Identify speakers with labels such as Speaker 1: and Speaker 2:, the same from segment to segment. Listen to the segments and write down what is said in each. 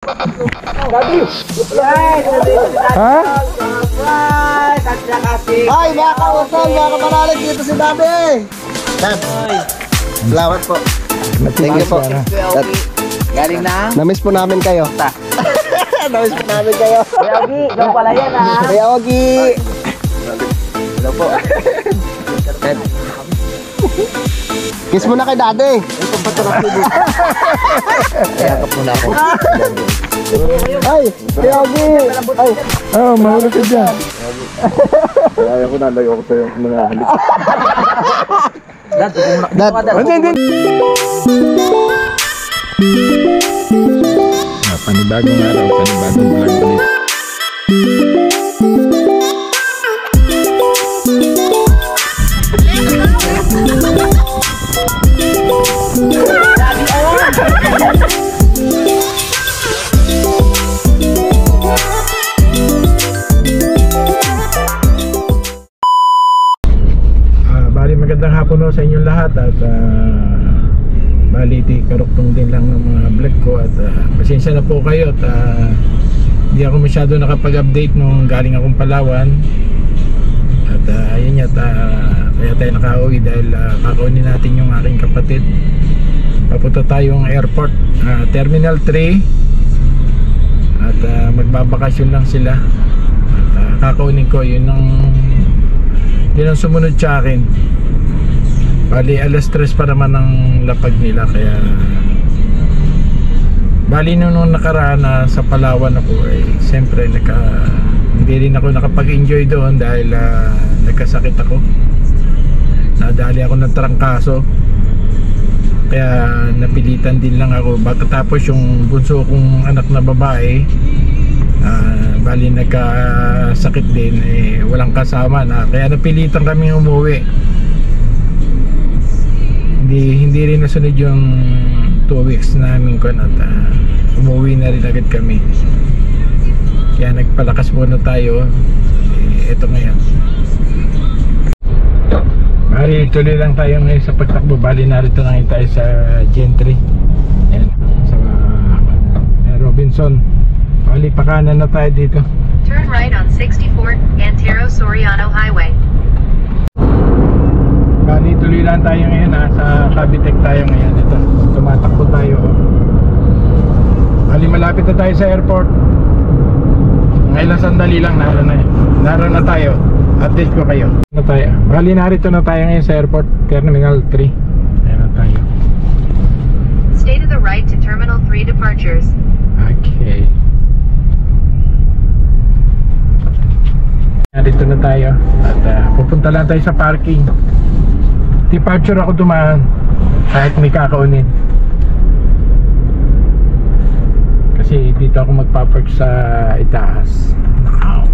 Speaker 1: Ha?
Speaker 2: Ay, mga kauson, mga kamanalig, dito si Dabi. Dad, salamat po. Thank you po. Dad,
Speaker 3: Galing na?
Speaker 2: namiss po namin kayo. Namiss po namin kayo.
Speaker 3: Kuya Ogi, ikaw pala yan ha.
Speaker 2: Kuya Ogi.
Speaker 3: Hello po.
Speaker 2: Dad. Kiss mo na kay Daddy.
Speaker 3: Kaya ka po na ako.
Speaker 2: Ay, Kuya Ogi. Ay,
Speaker 1: Oh, mahulog ka dyan.
Speaker 4: Kaya ko nalayo ko sa'yo mga halik.
Speaker 3: Dad,
Speaker 2: Dad.
Speaker 1: Hindi. Panibagong araw, panibagong vlog ulit. Bali magandang hapon sa inyong lahat at bali karuktong din lang ng mga vlog ko at pasensya na po kayo at hindi ako masyado nakapag-update nung galing akong Palawan at ayun nga kaya tayo nakauwi dahil kakaunin natin yung aking kapatid. Papunta tayong airport, Terminal 3 at magbabakasyon lang sila at kakaunin ko yun ang sumunod sa akin. Bali alas 3 pa naman ang lapag nila kaya bali nung nakaraan na sa Palawan ako siyempre hindi rin ako nakapag-enjoy doon dahil nagkasakit ako, nadali ako ng trangkaso kaya napilitan din lang ako. Tapos yung bunso kong anak na babae bali nagkasakit din walang kasama na kaya napilitan kami umuwi. Hindi rin nasunod yung 2 weeks namin ko at umuwi na rin agad kami kaya nagpalakas muna tayo. Ito ngayon bali tuloy lang tayo ngayon sa pagtakbo. Bali narito na tayo sa Gentry. Ayan, sa Robinson. Bali pakanan na tayo dito.
Speaker 5: Turn right on 64 Antero Soriano Highway.
Speaker 1: Bali tuloy lang tayo ngayon, sa Cavite tayo ngayon. Ito, tumatakbo tayo. Bali malapit na tayo sa airport. Ngayon sandali lang, naroon na tayo. Update ko kayo. Bali narito na tayo ngayon sa airport, Terminal 3. Ayan na tayo.
Speaker 5: Stay to the right to Terminal 3 departures.
Speaker 1: Okay. Narito na tayo at pupunta lang tayo sa parking. Departure ako dumaan kahit may kakaunin kasi dito ako magpapark sa itaas. Wow.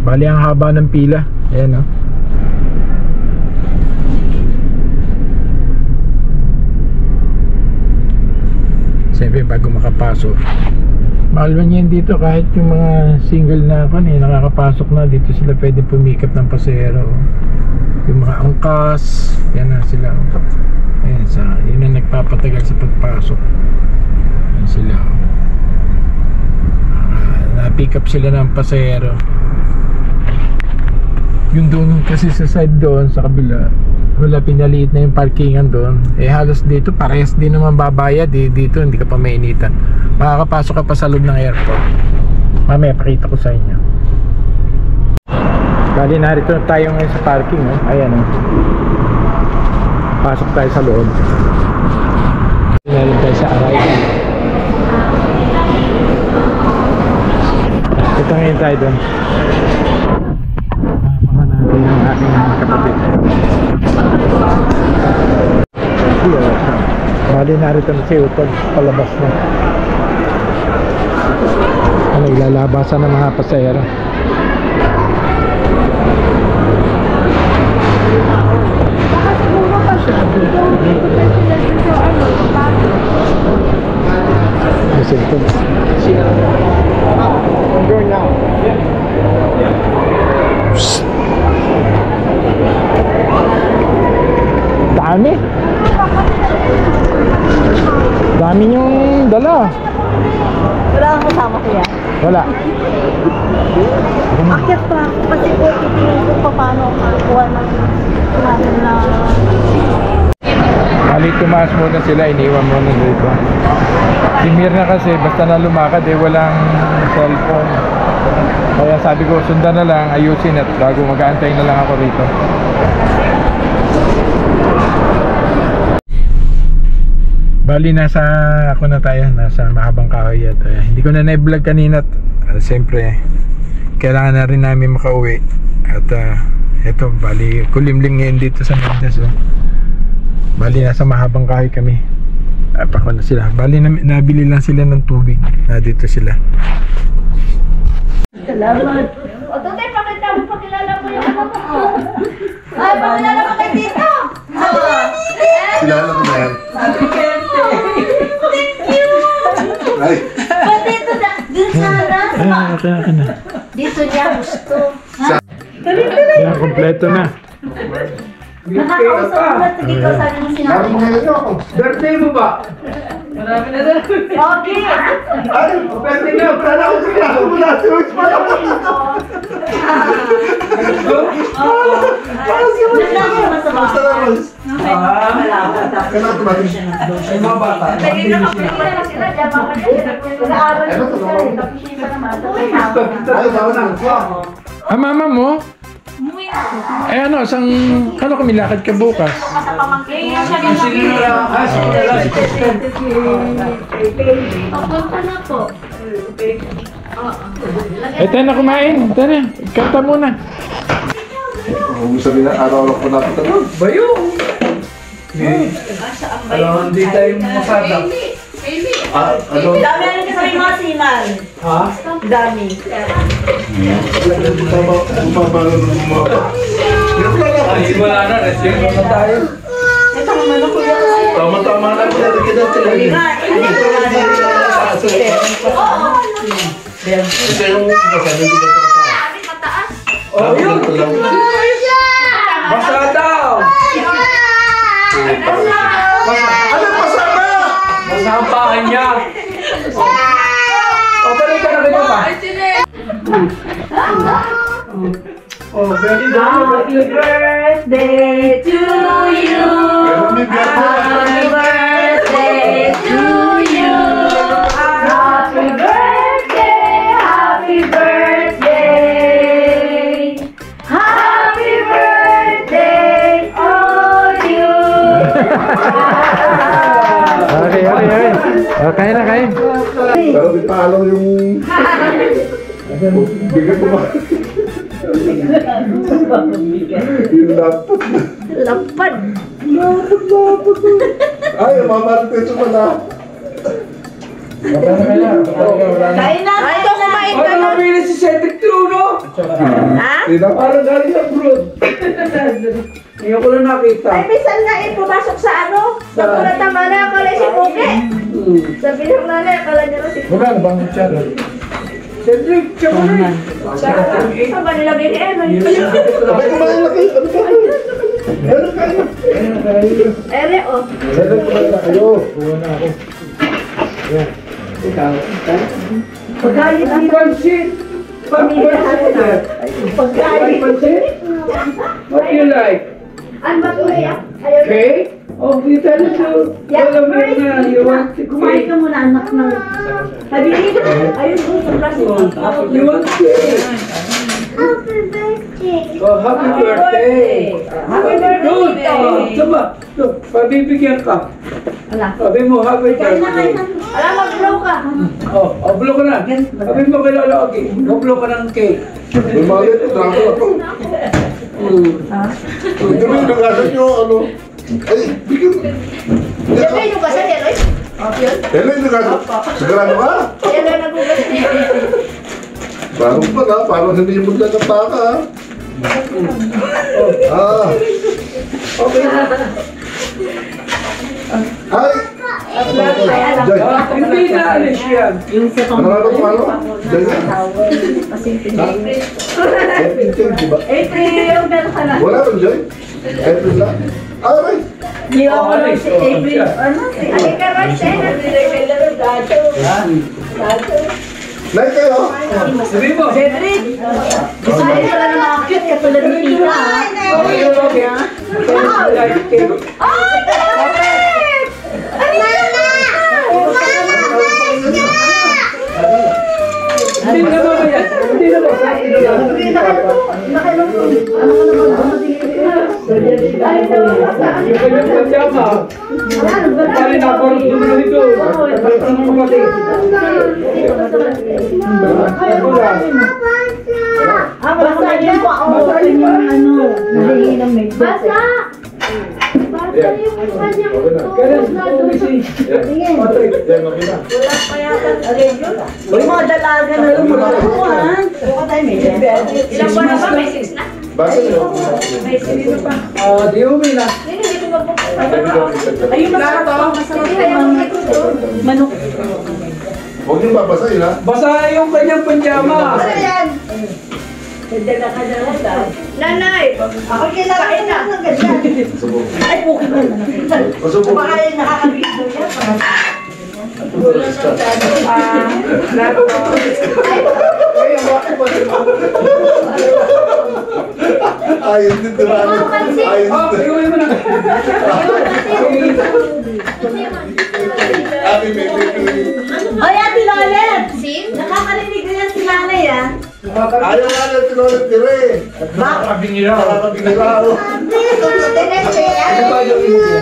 Speaker 1: Bali ang haba ng pila. Ayan o. Siyempre bago makapasok mahal man yan dito, kahit yung mga single na nakakapasok na dito sila pwede pumikap ng pasahero. Yung mga angkas yan na sila. Ayan, yun ang nagpapatagal sa pagpasok. Ayan sila. Na-pick up sila ng pasahero. Yung doon kasi sa side doon sa kabila wala, pinaliit na yung parkingan doon. Halos dito parehas din naman babayad dito hindi ka pa mainitan. Makakapasok ka pa sa loob ng airport. Mamaya pakita ko sa inyo. Bali narito na tayo ngayon sa parking ayan pasok tayo sa loob. Narin tayo sa arrival. Ito ngayon tayo doon. Mama natin ang aking kapatid. Bali narito na si Utol, palabas na. Ilalabasan ng mga pasahero. Dami yung mong dala?
Speaker 6: Wala kang kasama ko yan.
Speaker 1: Wala.
Speaker 6: Akyat pa ako kasi po titingin ko pa paano ako makakuha ng na
Speaker 1: Bali, tumaas muna sila, iniwan muna dito. Si Mirna kasi, basta na lumakad walang cellphone. Kaya sabi ko, sundan na lang, ayusin at bago mag-aantay na lang ako rito. Bali, nasa ako na tayo, nasa Mahabang Kahoy at hindi ko na na-vlog kanina at siyempre, kailangan na rin namin makauwi. At eto, bali, kulimlim ngayon dito sa Mendes. Bali, nasa Mahabang Kahoy kami. Pako na sila. Bali, nabili lang sila ng tubig. Na dito sila.
Speaker 6: Salamat. O, Totoy, pakilala mo yung anak ko. Ay, pakilala mo kay Tito.
Speaker 4: Kilala ko na yan.
Speaker 6: Thank you.
Speaker 4: Ay,
Speaker 6: Dito na. Dito sana.
Speaker 1: Okay na.
Speaker 6: Dito niya gusto.
Speaker 1: Yan, kompleto na.
Speaker 6: Nakakausap ko na. Sige ko, sabi mo sinabi
Speaker 4: sabi mo
Speaker 6: mo.
Speaker 4: ngayon ako.
Speaker 3: Birthday mo ba?
Speaker 6: Okay.
Speaker 4: Ay, pwede na. Wala ako sa klase mo na. Search pa lang. Basta naman. Kailangan tumating.
Speaker 3: Ay, mga bata.
Speaker 6: Nag-aaral ko sila. Tapos siya pa naman.
Speaker 4: Ay, tama na.
Speaker 1: Mama mo? Ano, kano kami lakad ka bukas?
Speaker 6: Papunta na po.
Speaker 1: Tayo na kumain. Tayo na. Kanta muna.
Speaker 4: Kung sabi na araw-araw ko natin ito.
Speaker 3: Bayo! Alam, hindi tayo masada.
Speaker 4: Ano?
Speaker 6: Dami ano kasi may mga siman.
Speaker 3: Ha?
Speaker 6: Dami.
Speaker 4: Bumabalo ng mga.
Speaker 3: Ay, wala na. Resume na tayo.
Speaker 6: Ito naman ako yan.
Speaker 4: Tama-tama na po natin kita.
Speaker 6: Hindi nga.
Speaker 4: Ito yung masabi ko dito.
Speaker 3: Oh, yun! Basa daw!
Speaker 4: Ano pasama?
Speaker 3: Basa ang bahay niya! O, balik ka na kayo ba? Oh, very good.
Speaker 6: Happy birthday to you. Happy birthday to you. Happy birthday. Happy birthday. Happy birthday to you.
Speaker 1: Okay. Kain na, kain.
Speaker 4: Pero di pa alam yung... Bigyan ko ba? Yung laptop.
Speaker 6: Lapad.
Speaker 4: Ay, mamarites mo na.
Speaker 6: Kain na. Ay, ito kumain ka
Speaker 3: Ano
Speaker 6: na.
Speaker 3: nabili si Cedric Truno?
Speaker 6: Ha?
Speaker 3: Parang galing sa abroad. Ngayon ko na nakita.
Speaker 6: Ay, minsan nga pumasok sa ano? Sa kulatama na akala si Puke. Sabi ng nanay, akala niya na si Puke.
Speaker 1: Wala na bang kutsara?
Speaker 3: Cedric, tsaka na.
Speaker 6: Saan ba nilagay ni Emma?
Speaker 4: Abay, kumain na kayo. Ano kayo? Ano kayo?
Speaker 6: Ere, oh.
Speaker 4: Ano kumain na kayo?
Speaker 1: Una ako.
Speaker 6: Pagkain
Speaker 3: Ang pansit.
Speaker 6: Pamilya na. Pagkain.
Speaker 3: What do you like?
Speaker 6: Ano ba ito yan? Ayaw na.
Speaker 3: Cake? Oh, kita na to. Alam mo na, you want to
Speaker 6: Kumain
Speaker 3: cake?
Speaker 6: ka muna, anak ng... Sabi niyo, ayun po sa plastic.
Speaker 3: You want cake?
Speaker 6: Happy birthday.
Speaker 3: Oh, happy birthday.
Speaker 6: Happy birthday.
Speaker 3: Good. Oh, diba? Look, pabibigyan ka.
Speaker 6: Wala.
Speaker 3: Sabi mo, happy
Speaker 6: Kain na, kain
Speaker 3: birthday.
Speaker 6: na. Alam, mag-blow ka.
Speaker 3: Oh, blow ka na. Sabi mo kay Lolo, okay. Blow ka ng cake.
Speaker 4: May mga ito, drama ako. Ito mo yung nagasan nyo, ano? Ay, bigyan mo.
Speaker 6: Siyempre, yung kasal yan, oy. Yun.
Speaker 4: Hello, yung nagasan. Sigurado ka?
Speaker 6: Yan lang nagugas niya.
Speaker 4: Parang pa na, parang hindi yung mula ng baka, ha? Ah.
Speaker 3: Okay.
Speaker 4: Ay! Joy,
Speaker 3: Hindi na alis yan.
Speaker 6: Yung sa
Speaker 4: ano nga ito, ano? Joy na. April, di ba?
Speaker 6: April, gano'n ka na.
Speaker 4: Wala bang Joy? April lang? Ah, right.
Speaker 6: Hindi ako lang si April. Ano? Si Alika Rachel. Nagdilay dato. Dato.
Speaker 4: Like kayo?
Speaker 3: Sabi mo.
Speaker 6: Cedric. Gusto mo pala ng mga cute katulad ni Tita.
Speaker 3: Okay, okay.
Speaker 6: Ay! David! Ano yan?
Speaker 3: Hindi na ba yan? Hindi na ba? Yung kanyang pajama. Pari na parang dumalo ito. Ang kumating.
Speaker 6: Basta yun pa ako. Basta yung ano. Basta! Basta yung kanyang Uy, mga dalaga na lang magkakuhan. Ilang buwan na ba? May 6 na?
Speaker 4: Basta nyo.
Speaker 6: May 6 na pa.
Speaker 3: Di umi na.
Speaker 6: Hindi ko magpupunta. Ayun, masarap manok.
Speaker 4: Huwag nyo babasahin ha.
Speaker 3: Basa yung kanyang pajama.
Speaker 6: Ano yan? Dala ka na lang. Nanay! Ako kailangan na ng ganyan. Ay, bukid na lang.
Speaker 4: Pasubok.
Speaker 6: Baka yung nakakabito niya.
Speaker 4: Ayun din diba? Ayun
Speaker 3: Oh,
Speaker 4: din.
Speaker 3: iuwi mo na.
Speaker 4: Happy baby.
Speaker 6: Ay, Ate Lolet! Nakakarinig na yan si nanay, ah.
Speaker 4: Ayaw nga lang tinulit dire.
Speaker 1: Nakakabingira.
Speaker 4: Nakakabinira ako.
Speaker 3: Ano ba yung imo niya?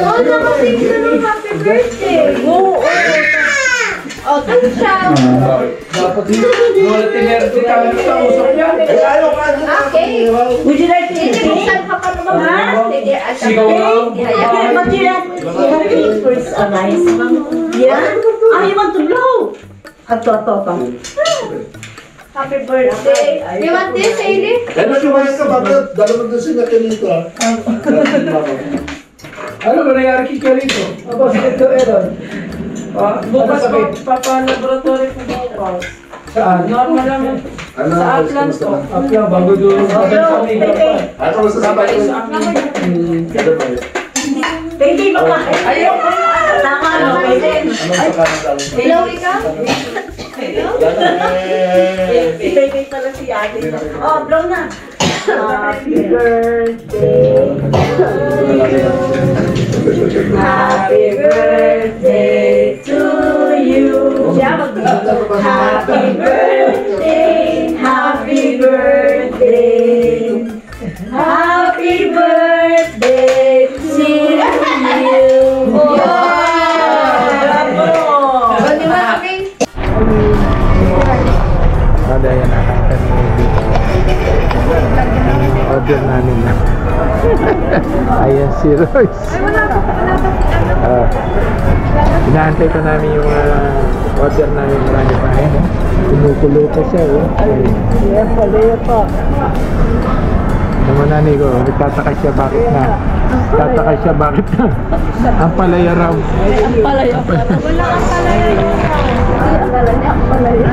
Speaker 6: Oh, nakasing happy birthday! Oo, oh, tapos siya.
Speaker 3: Dapat yung tinerte kami sa usap niya.
Speaker 4: Eh, ayaw ka.
Speaker 6: Okay. Would you like to eat? Buksan ka pa naman, ha? Sige, at
Speaker 3: Sigaw lang.
Speaker 6: but you like first a nice yeah? Ah, you want to blow? Ato. Happy birthday. You want this, Ailey?
Speaker 4: Eh, nasumayas ka bakit? Dalawang dosin na kanito ha.
Speaker 3: Ano ba nangyari kay Carito? Aba, si Ito Eron. Bukas
Speaker 6: Papa-laboratory ko bukas.
Speaker 3: Saan?
Speaker 6: Normal lang.
Speaker 4: Ano?
Speaker 6: Sa Atlas to.
Speaker 3: Apla, bago doon.
Speaker 4: Ano mo sasabihin? Ano ba yun?
Speaker 6: Baby, baka. Ayaw ko. Tama, no? Baby.
Speaker 4: Anong sa kanan daw?
Speaker 6: Hello, ikaw?
Speaker 4: Eh.
Speaker 6: Ibigay pala si ate. Oh, blow na. Happy birthday to you. Happy birthday to you. Happy birthday. Happy birthday. Happy birthday to you.
Speaker 1: Ada yang nakakita order namin na. Ayan si Royce. Inaantay ko namin yung order namin. Marami pa ngayon. Kumukulo pa siya. Yan pala yan pa. Naman nanay ko, nagtataka siya bakit na. Tataka siya bakit na. Ang palaya raw.
Speaker 6: Ang palaya. Wala kang palaya. Ang palaya.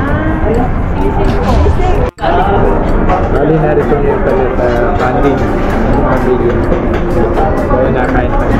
Speaker 1: Bali narito yung talit panding ng pamilya. Kaya nakain tayo.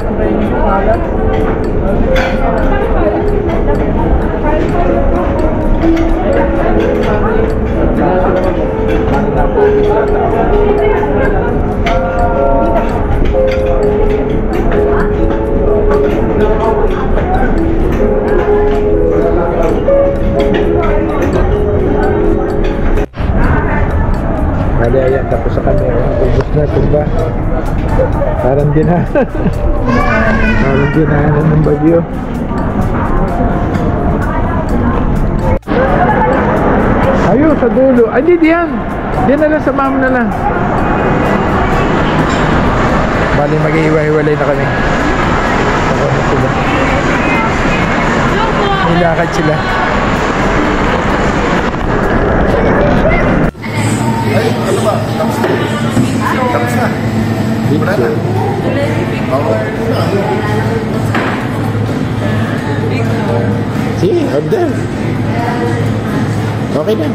Speaker 1: kakambayin yung pangalan. Bali, ayan, tapos sa kanya, ubos na, diba? Parang dinahanan. Parang dinahanan ng bagyo. Ayun, sa dulo. Ay, di diyan. Diyan na lang, samahan mo na lang. Bali, mag-iiwa-iwalay na kami. Ako na sila. Nilakad sila.
Speaker 4: Ay, ano ba? Tapos na. Tapos na. Wala na. Oo.
Speaker 1: Sige, order. Okay na.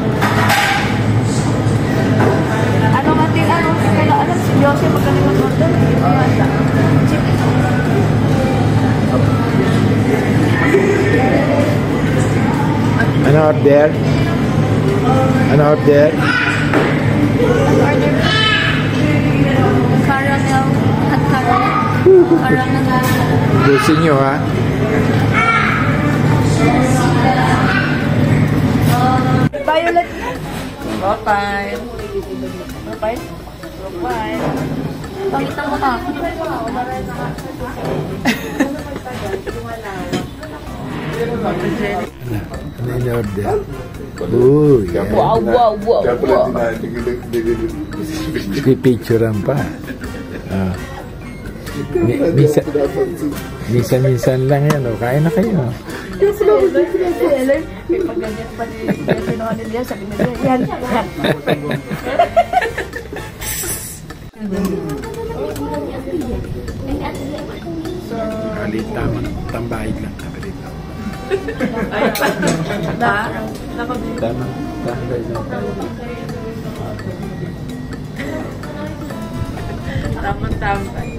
Speaker 6: Ano natin, ano si Joseph magaling mag-order?
Speaker 1: Ano order? Ano order?
Speaker 6: Caramel at caramel. Caramel.
Speaker 1: Gusin nyo, ha?
Speaker 6: Violet. Bye-bye. Bye-bye. Bye-bye. Pangitan mo ta.
Speaker 1: Ano yung order? Uy, yan.
Speaker 6: Wow.
Speaker 4: Kaya pala
Speaker 1: Pipicturean pa. Minsan lang yan, oh. Kain na kayo.
Speaker 6: May pagganyan pa ni sinuhan nila. Sabi nila, yan.
Speaker 1: Alit tambahid lang kami dito. Tama.
Speaker 6: Tamang-tambay.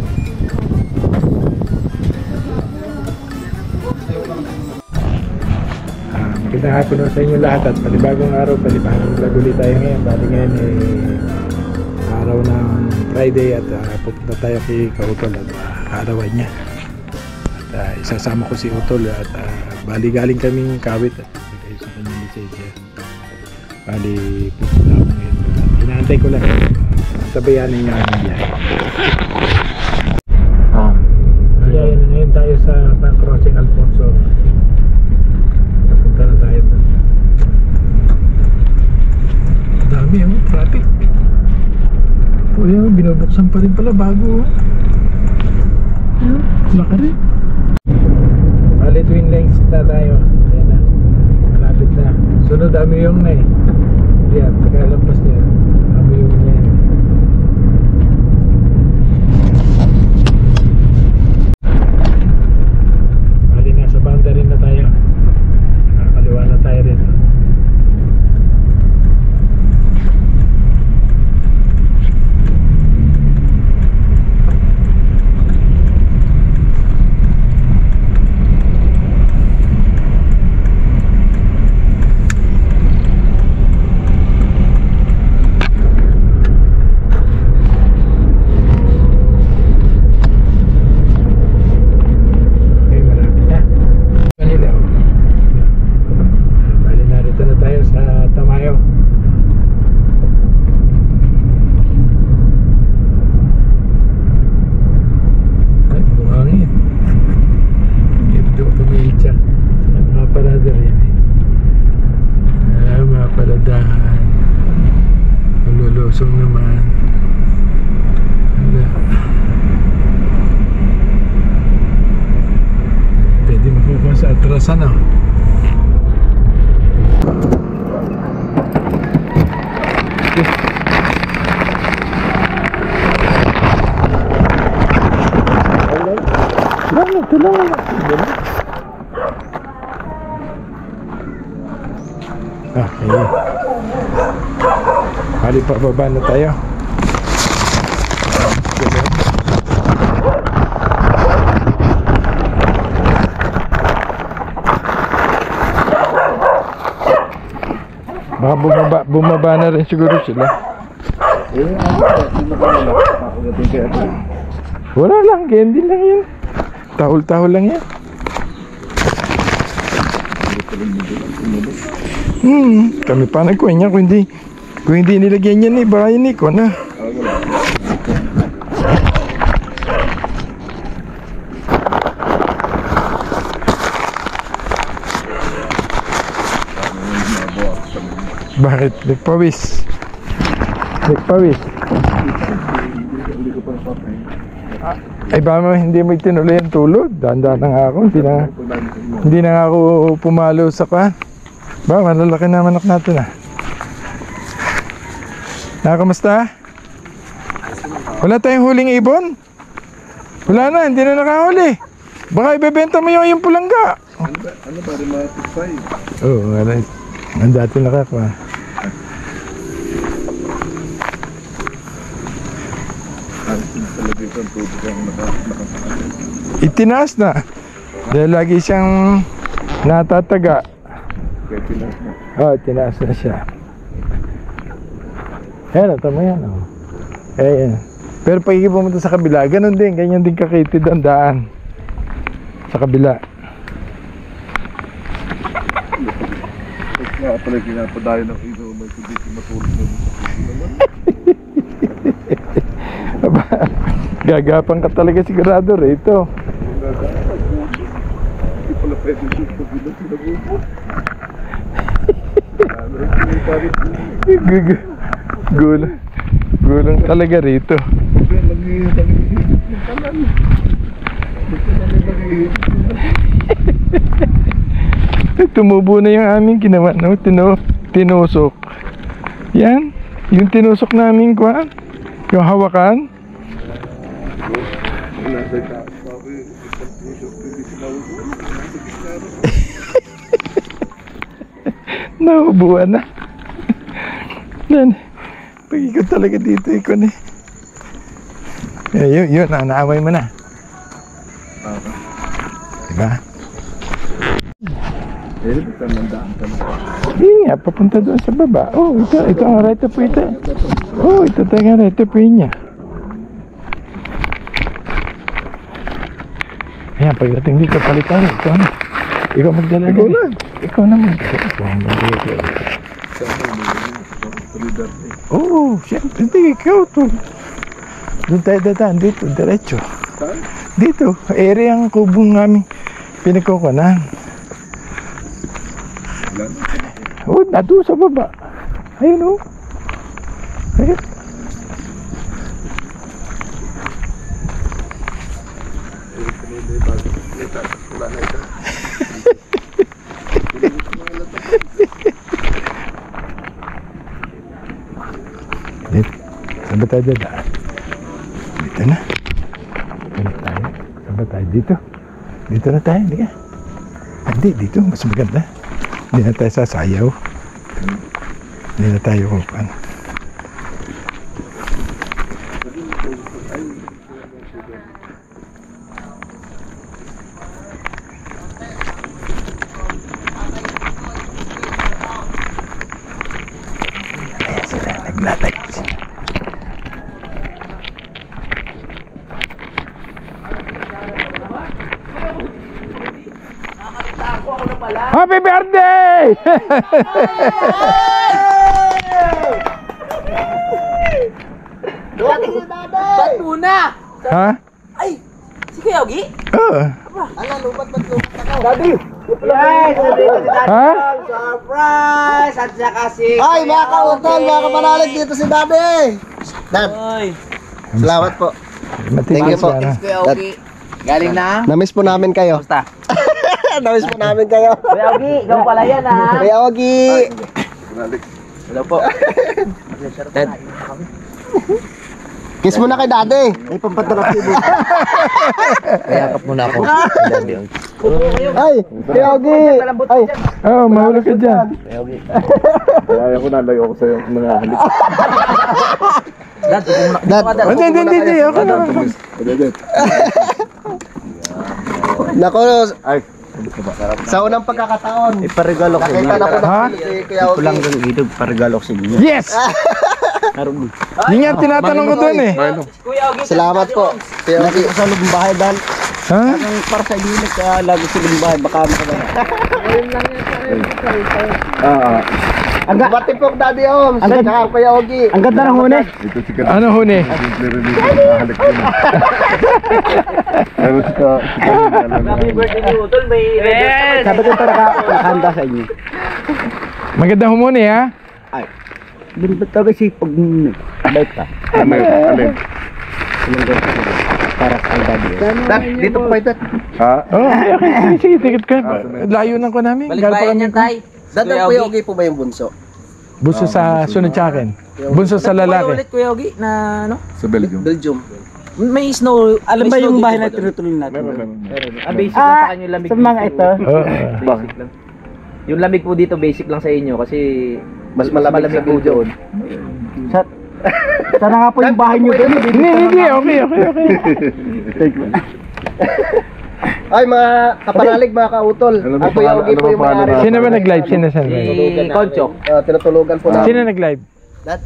Speaker 1: Magandang hapon sa inyo lahat at panibagong araw, panibagong vlog ulit tayo ngayon. Bali ngayon araw ng Friday at pupunta tayo kay Kautol at kaarawan niya. At isasama ko si Utol at bali galing kaming Kawit at kayo sa kanyang lisensya. Bali pupunta ako ngayon. Inaantay ko lang. Sabayanin niya ang biyahe. Kaya ngayon tayo sa Crossing Alfonso. Napunta na tayo doon. Dami yung traffic. Uy, binubuksan pa rin pala bago. Laka rin. Bali twin lanes na tayo. Ayan na. Malapit na. Sunod dami yung na eh. Yan, pagkalampas niya. Dami yung na yan. Bali nasa boundary na tayo. Nakakaliwa na tayo rin. Lulusong naman. Pwede makukuha sa atrasan, no? Tulungan. Okay. Bali pa baba na tayo. Baka bumaba na rin siguro sila. Wala lang, candy lang yan. Tahol-tahol lang yan. Kami pa nagkuha niya kung hindi nilagyan niya ni Brian Nico na. Bakit? Nagpawis. Ay ba mo hindi mo tinuloy ang tulog? Dahan-dahan na nga ako. Hindi na nga ako pumalo sa kan. Ba, malalaki na manok natin ah. Kamusta? Wala tayong huling ibon? Wala na, hindi na nakahuli. Baka ibebenta mo yung pulangga.
Speaker 4: Ano ba, rheumatic five?
Speaker 1: Oo, wala. Ang dati nakakuha. Itinaas na. Dahil lagi siyang natataga. Tinaas na siya. Ayan, tama yan. Ayan. Pero pag pumunta sa kabila, ganun din. Ganyan din kakitid ang daan. Sa kabila.
Speaker 4: Nga pala pinapadayo ng ino, may hindi matulog na naman.
Speaker 1: Gagapang ka talaga sigurado rito.
Speaker 4: Hindi pala pwede siya pag ilang sinabubo.
Speaker 1: Gulong talaga rito. Tumubo na yung aming ginawa, no? Tinusok. Yan, yung tinusok namin kuwan, yung hawakan. Naubuan na. Yan. Pag-ikot talaga dito, ikon eh. Yun, naaway mo na. Diba? Yun nga, papunta doon sa baba. Oh, ito ang reta po ito. Oh, ito talaga reta po niya. Ayan, pagdating dito, palitan. Ikaw magdala na. Ikaw naman. Oo, siyempre. Hindi, ikaw to. Doon tayo dadaan. Dito, diretso. Dito, area ang kubong namin pinagkukunan. Oh, nato sa baba. Ayun oh. Ayun. Saan ba tayo dadaan? Dito na. Saan ba tayo? Dito. Dito na tayo, hindi ka? Hindi, dito. Mas maganda. Hindi na tayo sasayaw. Hindi na tayo kupan. Ayan sila, naglatay sila. Happy birthday!
Speaker 6: Ba't muna?
Speaker 1: Ha?
Speaker 6: Ay! Si Kuya Ogi?
Speaker 1: Oo.
Speaker 2: Lubat ako.
Speaker 6: Daddy! Yes!
Speaker 1: Ha?
Speaker 6: Surprise! At saka si
Speaker 2: Ay, mga kautol, mga kapanalig, dito si Daddy. Dad,
Speaker 6: Oy!
Speaker 2: salamat po. Thank you po.
Speaker 6: Kuya Ogi. Galing na?
Speaker 2: Namiss po namin kayo.
Speaker 6: Basta.
Speaker 2: Namiss po namin kayo.
Speaker 6: Kuya Ogi, ikaw pala yan ha.
Speaker 2: Kuya Ogi.
Speaker 6: Hello po. Ted.
Speaker 2: Kiss mo na kay Daddy. Ay, pampatarap si Ibo.
Speaker 6: Kayakap muna ako.
Speaker 2: Ay, Kuya Ogi. Ay,
Speaker 1: Oo, mahulog ka dyan.
Speaker 6: Kuya Ogi.
Speaker 4: Kaya ako nalayo ako sa'yo mga halik.
Speaker 6: Dad,
Speaker 2: Dad.
Speaker 1: Hindi. Ako na.
Speaker 2: Nako,
Speaker 4: Ay,
Speaker 2: Sa unang pagkakataon, iparigalo ko. Nakita na ko
Speaker 1: Ha?
Speaker 2: na si Kuya Ogi.
Speaker 7: Parigalo sa inyo.
Speaker 1: Yes! Yun nga tinatanong ko doon eh.
Speaker 2: Salamat po. Kuya Ogi.
Speaker 7: Sa lubong bahay dahil
Speaker 1: Ha?
Speaker 7: para sa inyo lagi sa lubong bahay baka makabala.
Speaker 2: Ang batipok Daddy Oms.
Speaker 7: Ang ganda-
Speaker 2: Saka Kuya Ogi.
Speaker 7: Ang ganda ng huni.
Speaker 4: Ito si Kan.
Speaker 1: Ano huni?
Speaker 4: Simple rin ito. Nahalik ko na. Pero si Kan.
Speaker 7: Sabi ko para nakahanda sa inyo.
Speaker 1: Maganda humuni ha?
Speaker 7: Binibit talaga si pag bait ka.
Speaker 4: Alin?
Speaker 7: Para sa daddy.
Speaker 2: Dad, dito po kayo Dad.
Speaker 4: Ha?
Speaker 1: Oh, okay. Sige, tikit ka. Layo ng ko namin. Galing pa kami.
Speaker 2: Dad, ang Kuya Ogi po ba yung bunso?
Speaker 1: Bunso sa sunod sa akin. Bunso sa lalaki.
Speaker 8: Kuya Ogi na ano?
Speaker 4: Sa Belgium.
Speaker 2: Belgium.
Speaker 8: May snow.
Speaker 7: Alam ba yung bahay na tinutuloy natin?
Speaker 4: Meron.
Speaker 8: Basic lang sa kanya yung lamig.
Speaker 7: Sa mga ito.
Speaker 1: Oo.
Speaker 8: Basic lang. Yung lamig po dito basic lang sa inyo kasi
Speaker 2: Mas malamig sa
Speaker 8: po doon.
Speaker 7: Sana nga po yung bahay nyo doon.
Speaker 1: Hindi. Okay.
Speaker 2: Ay mga kapanalig, mga kautol.
Speaker 4: Ano ba
Speaker 2: Ang Kuya
Speaker 4: pangalan-
Speaker 2: Ogi
Speaker 4: ano
Speaker 2: po
Speaker 4: ba
Speaker 2: yung may-ari.
Speaker 4: pangalan?
Speaker 1: Sino ba nag-live? Sino
Speaker 8: Si Concho.
Speaker 2: Tinutulugan po namin.
Speaker 1: Sino nag-live?
Speaker 2: Dad,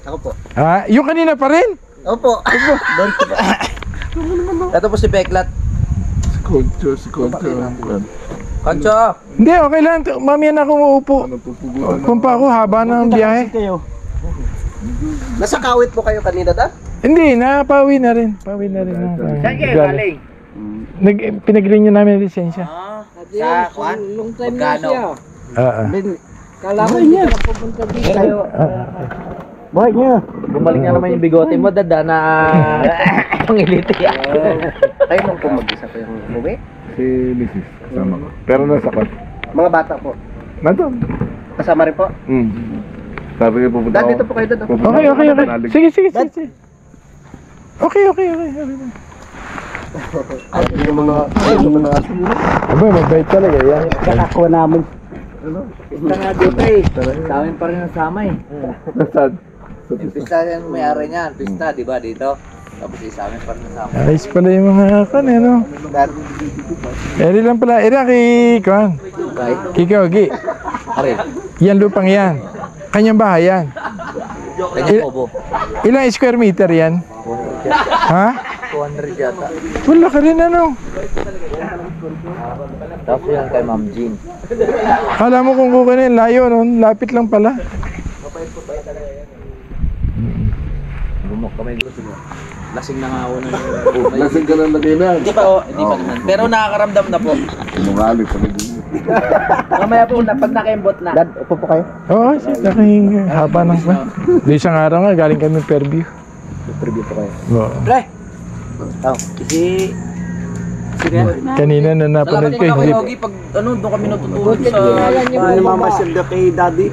Speaker 2: ako po.
Speaker 1: Ha? Yung kanina pa rin?
Speaker 2: Opo.
Speaker 8: Ito po si Beklat.
Speaker 4: Si Concho.
Speaker 8: Concho!
Speaker 1: Hindi, okay lang. Mamaya na ako uupo.
Speaker 4: Ano pupuguan?
Speaker 1: Kumpa ako, haba ng biyahe.
Speaker 7: Kayo.
Speaker 2: Nasa kawit po kayo kanina, Dad?
Speaker 1: Hindi, napawi na rin. Pawi na rin.
Speaker 8: Saan kayo galing?
Speaker 1: Pinag-renew namin ang lisensya.
Speaker 8: Sa Kwan? Magkano?
Speaker 6: Kala ko hindi ka na pupunta dito.
Speaker 7: Bahay nyo.
Speaker 8: Bumalik na naman yung bigote mo, dada na pangiliti.
Speaker 2: Kayo lang po mag-isa po yung umuwi.
Speaker 4: Si Mrs. Kasama ko. Pero nasa Kwan.
Speaker 2: Mga bata po.
Speaker 4: Nandun.
Speaker 2: Kasama rin po.
Speaker 4: Sabi ko pupunta
Speaker 2: Dad, dito po kayo, Dad.
Speaker 4: Pupunta
Speaker 1: Okay.
Speaker 4: ako sa Panalig.
Speaker 1: Sige. Okay.
Speaker 4: Yung mga aso nila.
Speaker 1: Aba, mabait talaga yan.
Speaker 7: Kakakuha namin.
Speaker 8: Pista nga dito eh. Sa amin pa rin ang sama eh.
Speaker 4: Nasaan?
Speaker 8: Yung pista yan may-ari niyan. Pista, di ba dito? Tapos sa amin pa rin ang sama.
Speaker 1: Ayos pala yung mga kan, ano? Eri lang pala. Eri kay Kwan. Kay Ogi.
Speaker 8: Ari,
Speaker 1: Yan lupang yan. Kanyang bahay yan.
Speaker 8: kanya Kobo.
Speaker 1: Ilang square meter yan? Ha?
Speaker 8: 200 yata.
Speaker 1: Wala ka rin ano.
Speaker 8: Tapos yan kay Ma'am Jean.
Speaker 1: Kala mo kung kukunin, layo nun. Lapit lang pala.
Speaker 8: Bumok kami gusto mo. Lasing na nga ako na
Speaker 4: Lasing ka na lagay na.
Speaker 8: Hindi pa naman. Pero nakakaramdam na po.
Speaker 4: Mungali pa rin.
Speaker 8: Mamaya po, pag nakembot na.
Speaker 2: Dad, upo po kayo.
Speaker 1: Oo, laking haba ng pa. Isang araw nga, galing kami Fairview.
Speaker 2: Preview po kayo.
Speaker 1: Oo.
Speaker 8: Pre! Si... Sige.
Speaker 1: Kanina na napanood ko,
Speaker 8: Salamat
Speaker 1: hindi.
Speaker 8: kay Ogi pag ano, doon kami natutulog sa...
Speaker 7: Namamasyal na kay daddy.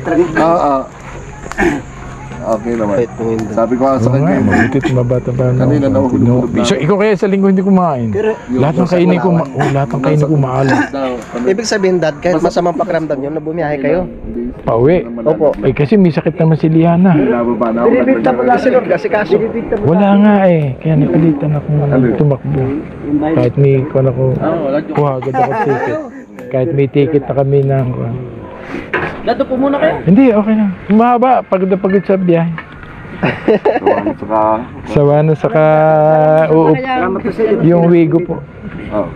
Speaker 4: Okay naman. Sabi ko nga sa
Speaker 1: Oo nga,
Speaker 4: kanya.
Speaker 1: mabutit mabata pa.
Speaker 4: Kanina nahulog na.
Speaker 1: So, ikaw kaya sa linggo hindi kumain. Lahat ng kainin ko, lahat ng kainin ko maalat.
Speaker 2: Ibig sabihin, Dad, kahit masamang pakiramdam nyo, nabumiyahe kayo.
Speaker 1: Pauwi.
Speaker 2: Opo.
Speaker 1: Eh kasi may sakit naman si Liana.
Speaker 4: Nababa na ako.
Speaker 2: Binibigta po lang si Lord kasi kaso.
Speaker 1: Wala nga eh. Kaya napilitan akong tumakbo. Kahit may kuha ako, kuha agad ako ticket. Kahit may ticket na kami ng
Speaker 8: Dato po muna kayo.
Speaker 1: Hindi, okay lang. Mahaba, pagod na pagod sa biyahe.
Speaker 4: Saka...
Speaker 1: Sawa na saka yung Wigo po.
Speaker 4: Oh.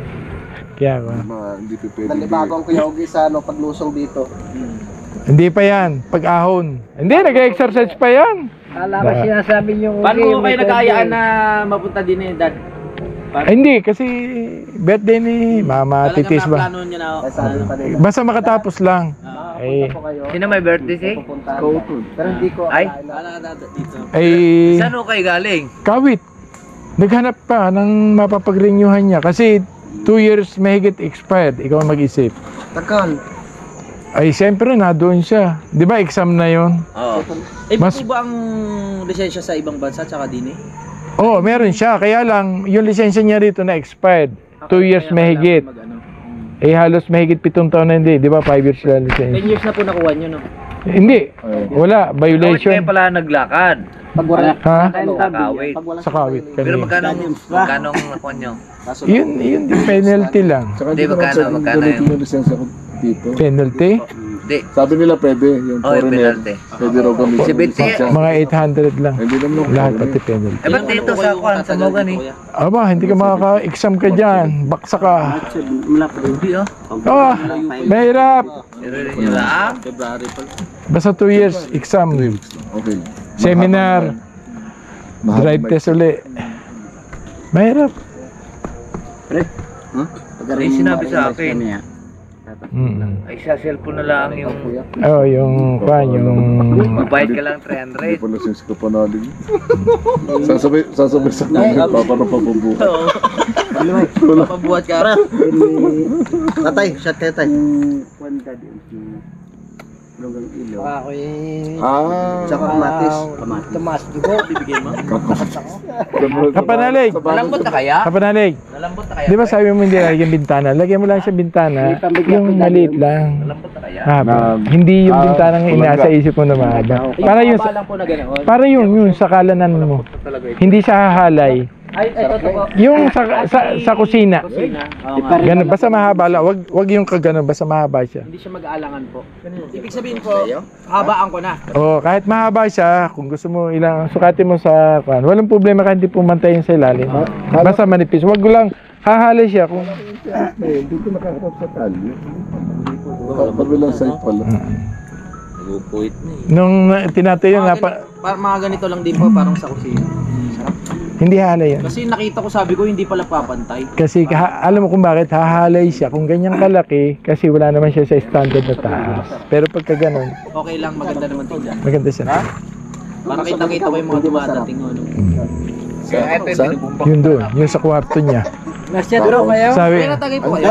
Speaker 1: Kaya ako.
Speaker 4: Hindi pa pwede.
Speaker 2: Nalibago ang Kuya Ogi sa paglusong dito.
Speaker 1: Hindi pa yan, pag-ahon. Hindi, nag-exercise pa yan.
Speaker 6: Kala ko sinasabi niyo.
Speaker 8: Paano mo kayo nag-aayaan na mapunta din eh, Dad?
Speaker 1: Hindi, kasi birthday ni Mama Titis ba?
Speaker 8: Plano niyo na...
Speaker 2: Sabi pa nila.
Speaker 1: Basta makatapos lang. Eh,
Speaker 8: Sino may birthday si?
Speaker 2: Pero hindi ko.
Speaker 8: Ay? Dito.
Speaker 1: eh,
Speaker 8: Saan ho kayo galing?
Speaker 1: Kawit. Naghanap pa ng mapapag-renewhan niya kasi 2 years mahigit expired. Ikaw ang mag-isip.
Speaker 2: Tagal.
Speaker 1: Ay, siyempre na doon siya. Di ba exam na yon?
Speaker 8: Oo. Eh,
Speaker 1: Mas-
Speaker 8: po ba ang lisensya sa ibang bansa tsaka din eh?
Speaker 1: Oo, meron siya. Kaya lang, yung lisensya niya rito na expired. 2 years mahigit. Eh, halos mahigit 7 taon na hindi. Di ba 5 years lang
Speaker 8: 10
Speaker 1: lisensya.
Speaker 8: years na po nakuha nyo, no?
Speaker 1: Hindi. Wala.
Speaker 8: Kawit kayo
Speaker 1: Violation.
Speaker 8: pala naglakad.
Speaker 2: Pag wala.
Speaker 1: Ha?
Speaker 8: Kawit.
Speaker 2: Pag wala
Speaker 1: Sa kawit.
Speaker 8: Pero
Speaker 1: Kanina.
Speaker 8: magkano ang nakuha nyo?
Speaker 1: Yun penalty lang.
Speaker 4: Tsaka
Speaker 8: Hindi,
Speaker 4: hindi naman
Speaker 8: magkano,
Speaker 4: sa
Speaker 8: magkano
Speaker 4: gamitin
Speaker 8: yung-
Speaker 4: yung lisensya ko dito.
Speaker 1: Penalty?
Speaker 8: Hindi.
Speaker 4: Sabi nila pwede, yung
Speaker 8: Oh, yung
Speaker 4: foreigner.
Speaker 8: penalty.
Speaker 4: Pwede raw gamitin yung
Speaker 8: 70.
Speaker 4: lisensya.
Speaker 1: Mga 800 lang.
Speaker 4: Hindi naman ako
Speaker 1: Lahat
Speaker 4: foreigner.
Speaker 1: pati penalty.
Speaker 8: Eh, ba't dito sa Kwan, sa Mogan eh?
Speaker 1: Aba, hindi ka makaka-exam ka dyan. Baksa ka.
Speaker 8: Hindi ah.
Speaker 1: Oh, mahirap.
Speaker 8: Pero rin nyo lang.
Speaker 1: Basta 2 years exam.
Speaker 4: Okay.
Speaker 1: Seminar.
Speaker 4: Mahal
Speaker 1: Drive
Speaker 4: may-
Speaker 1: test uli. Mahirap.
Speaker 8: May sinabi sa akin.
Speaker 1: Mm.
Speaker 8: Ay, sa cellphone na lang yung...
Speaker 1: Oh, yung kwan, yung
Speaker 8: Magbayad ka lang
Speaker 4: Hindi
Speaker 8: 300.
Speaker 4: pa lisense ko pa natin. Sasabay sa kanya, paparang papabuhay.
Speaker 8: Papabuhat ka.
Speaker 2: Tatay, shot kayo tay.
Speaker 7: Ako eh.
Speaker 2: Tsaka kamatis.
Speaker 7: Tumas dugo. Bibigyan mo.
Speaker 1: Kapanalig.
Speaker 8: Nalambot na kaya?
Speaker 1: Kapanalig.
Speaker 8: Nalambot na kaya?
Speaker 1: Di ba sabi mo hindi lagyan bintana? Lagyan mo lang sa bintana. Yung maliit lang.
Speaker 8: Nalambot na kaya?
Speaker 1: Hindi yung bintana ng inaasa isip mo na mahaba. Para yung
Speaker 8: lang po na ganoon.
Speaker 1: para yung sa kalanan mo. Hindi siya hahalay.
Speaker 8: Ay, ito po.
Speaker 1: Yung sa kusina. Ganun, basta mahaba lang. Wag yung kagano, basta mahaba siya.
Speaker 7: Hindi siya mag-aalangan po. Ibig sabihin po, habaan ko na.
Speaker 1: Oh, kahit mahaba siya, kung gusto mo ilang sukatin mo sa kwan, walang problema kahit hindi pumantayin sa ilalim. Basta manipis. Wag lang hahalay siya kung
Speaker 4: Dito nakaharap sa tali. Pabilang side pala.
Speaker 8: Nag-upuit na eh.
Speaker 1: nung tinatayo na
Speaker 7: Mga ganito lang din po, parang sa kusina.
Speaker 1: hindi hahalay yan.
Speaker 7: Kasi nakita ko, sabi ko, hindi pala papantay.
Speaker 1: Kasi alam mo kung bakit hahalay siya kung ganyan kalaki kasi wala naman siya sa standard na taas. Pero pagka ganun,
Speaker 7: Okay lang, maganda naman tingnan.
Speaker 1: maganda siya.
Speaker 7: Para kita-kita ko yung mga dumadating. Ano.
Speaker 8: Kaya ito yung binubumba.
Speaker 1: Yun doon, yung sa kwarto niya.
Speaker 7: Nasya duro kayo?
Speaker 1: Sabi,
Speaker 7: Kaya natagay po kayo?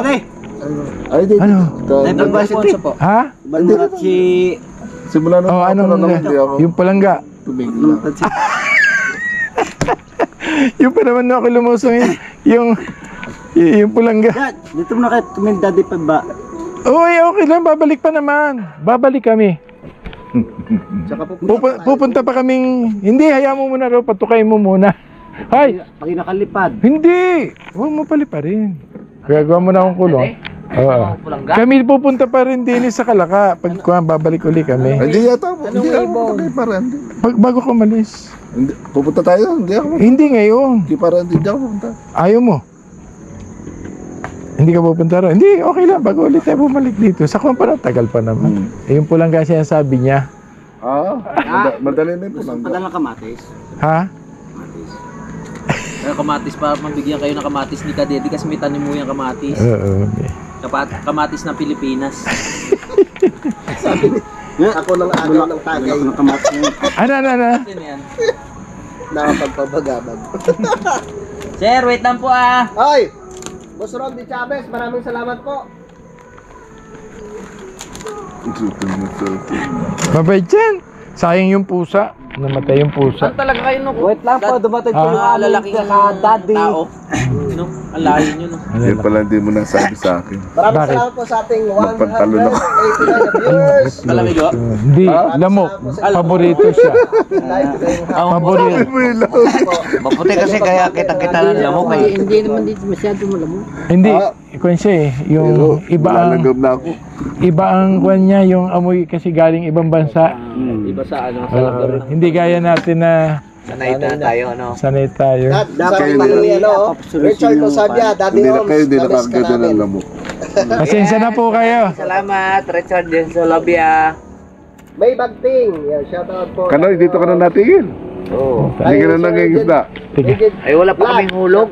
Speaker 4: Ay, di.
Speaker 1: Ano?
Speaker 7: Nag-Alfonso po.
Speaker 1: Ha?
Speaker 7: Balmarat si...
Speaker 4: Simula nung
Speaker 1: Oh, anong
Speaker 4: hindi ako
Speaker 1: yung palangga.
Speaker 4: tumigil lang.
Speaker 1: Yung pa naman ako lumusong yung palangga.
Speaker 7: Dito mo na kayo tuming daddy pa ba?
Speaker 1: Uy, okay lang, babalik pa naman. Babalik kami. Pupunta pa kaming, hindi, hayaan mo muna raw, patukay mo muna. Hay,
Speaker 7: Pag nakalipad.
Speaker 1: hindi. Huwag mo paliparin. Gagawa mo na akong kulong. Oo.
Speaker 8: Pulangga?
Speaker 1: Kami pupunta pa rin din sa Kalaka. Pag babalik uli kami.
Speaker 4: Hindi yata. Hindi ako kay Parang.
Speaker 1: Bago ka malis.
Speaker 4: Pupunta tayo. Hindi ako.
Speaker 1: Hindi ngayon.
Speaker 4: Kay Parang hindi ako pupunta.
Speaker 1: Ayaw mo. Hindi ka pupunta rin. Hindi, okay lang. Bago ulit tayo bumalik dito. Sa kwan pa na, tagal pa naman. Eh, yung pulang kasi ang sabi niya.
Speaker 4: Madali na yung pulangga.
Speaker 7: Padala kamatis.
Speaker 1: Ha?
Speaker 7: Kamatis para mabigyan kayo ng kamatis ni Kadede kasi may tanim mo yung kamatis.
Speaker 1: Oo.
Speaker 7: Kamatis ng Pilipinas.
Speaker 2: Ako lang agaw ng tagay.
Speaker 1: Ano?
Speaker 7: Yan yan.
Speaker 2: Nakapagpabagabag.
Speaker 7: Sir, wait lang po ah.
Speaker 2: Hoy! Boss Ron Di Chavez, maraming salamat po.
Speaker 1: Mabait yan. Sayang yung pusa. Namatay yung pusa.
Speaker 7: Talaga kayo no?
Speaker 2: Wait lang po, dumating po yung aming
Speaker 7: lalaking
Speaker 2: daddy.
Speaker 7: tao. No? Ang layo nyo no?
Speaker 4: Yan pala hindi mo nasabi sa akin.
Speaker 2: Maraming
Speaker 1: Bakit?
Speaker 2: salamat po sa ating
Speaker 4: Nagpantalo na.
Speaker 2: 189 viewers.
Speaker 7: Malamig o?
Speaker 1: Hindi, lamok. Paborito siya. Paborito.
Speaker 8: Maputi kasi kaya kita-kita ng lamok eh.
Speaker 6: Hindi naman dito masyado malamok.
Speaker 1: Hindi, kung siya eh. Yung
Speaker 4: Lalagam na ako.
Speaker 1: iba ang kwan niya, yung amoy kasi galing ibang bansa.
Speaker 7: Iba sa ano? Sa lugar.
Speaker 1: Hindi gaya natin na
Speaker 8: Sanay na tayo, ano?
Speaker 1: sanay tayo.
Speaker 2: Sabi pa ni Richard Losabia, Daddy
Speaker 4: Hindi na
Speaker 2: Oms,
Speaker 4: kayo, hindi
Speaker 2: na-miss ka
Speaker 4: nakakaganda ng
Speaker 2: namin.
Speaker 4: lamok.
Speaker 1: Pasensya na po kayo.
Speaker 8: Salamat, Richard din sa Labia.
Speaker 2: May bagting. Yan, shoutout po.
Speaker 4: Kanoy, dito ka na natigil.
Speaker 8: Oo.
Speaker 4: Hindi ka na nangingisda.
Speaker 8: Ay, wala pa kaming hulog.